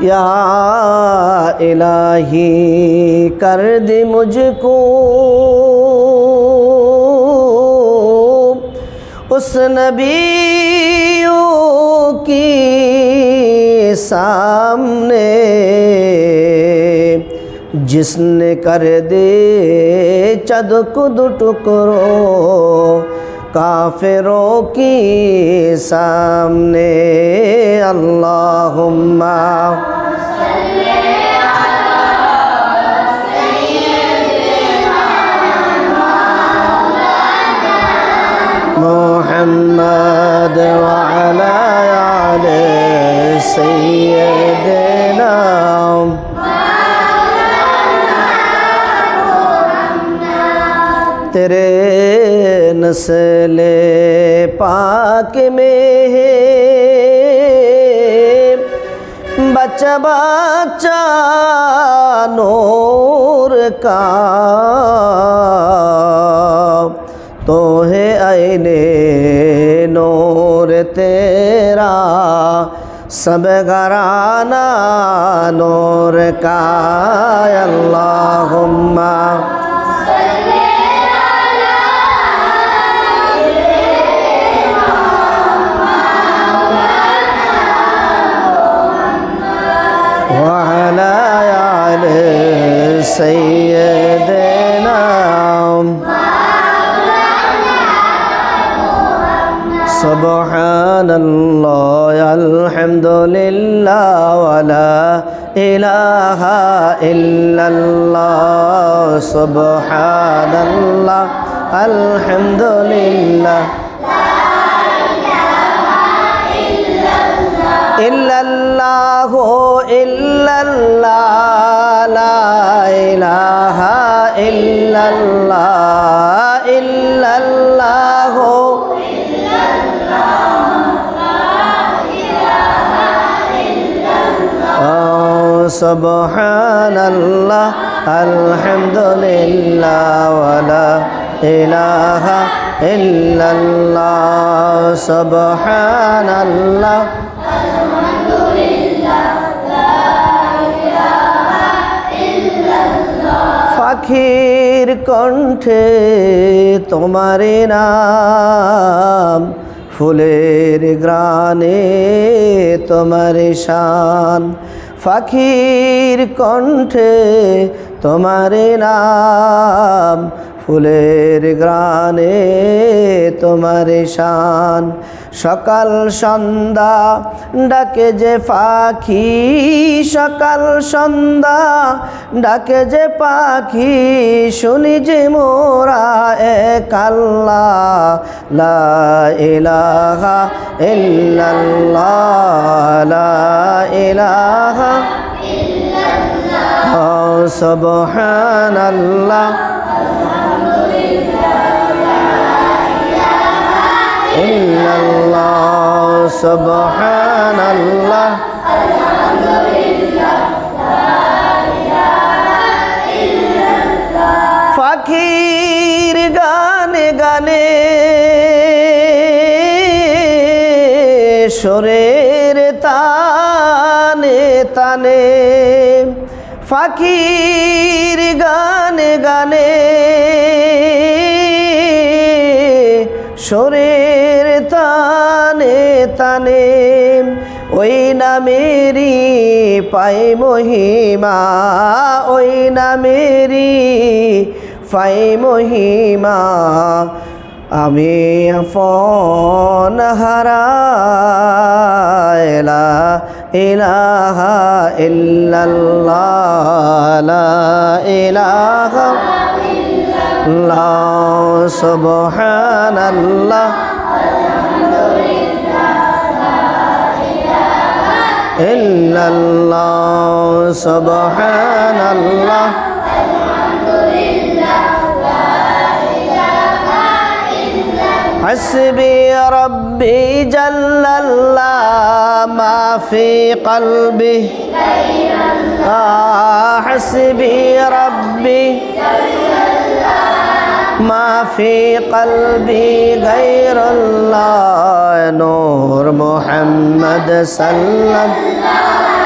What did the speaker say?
या इलाही कर दे मुझको उस नबियों की सामने जिसने कर दे चदकुद टुकड़ों काफिरों की सामने। अल्लाहुम्मा मुहम्मद व अला आले सय्यदना तेरे नस्ले पाक में है बच्चा बच्चा नूर का तो है आईने नूर तेरा सब घराना नूर का। अल्लाहुम्मा वअला आले सय्यदना सुब्हानल्लाह अल्हम्दुलिल्लाह वला इलाहा इल्लल्लाह सुब्हानल्लाह अल्हम्दुलिल्लाह इल्लल्लाह इल्लल्लाह ला इलाहा इल्लल्लाह इल्लल्लाह सुब्हानल्लाह अल्हम्दुलिल्लाह वला इलाहा इल्लल्लाह सुब्हानल्लाह পাখির কণ্ঠে তোমারে নাম ফুলের গ্রানে তোমার শান পাখির কণ্ঠে তোমারে নাম ফুলের গ্রানে তোমার শান সকাল সন্ধ্যা ডাকে যে পাখি সকাল সন্ধ্যা ডাকে যে পাখি শুনি যে মোরা এক আল্লাহ লা ইলাহা ইল্লাল্লাহ লা ইলাহা ইল্লাল্লাহ সুবহানাল্লাহ ইল্লাল্লাহ সুবহানাল্লাহ আলহামদুলিল্লাহ লা ইলাহা ইল্লাল্লাহ পাখির গানে গানে সুরের তানে তানে পাখির গানে গানে সুরের তানে তানে ওই নামেরই পাই মহিমা ওই নামেরই পাই মহিমা আমি আপন হারাই লা ইলাহা ইল্লাল্লাহ লা ইলাহা ইল্লাল্লাহ সুবহানাল্লাহ ইল্লাল্লাহ সুবহানাল্লাহ হাসবি রব্বি জাল্লাল্লাহ মা ফি কলবি হাসবি রব্বি মা ফি কলবি গায়রুল্লাহ নূর মুহাম্মদ সাল্লাল্লাহু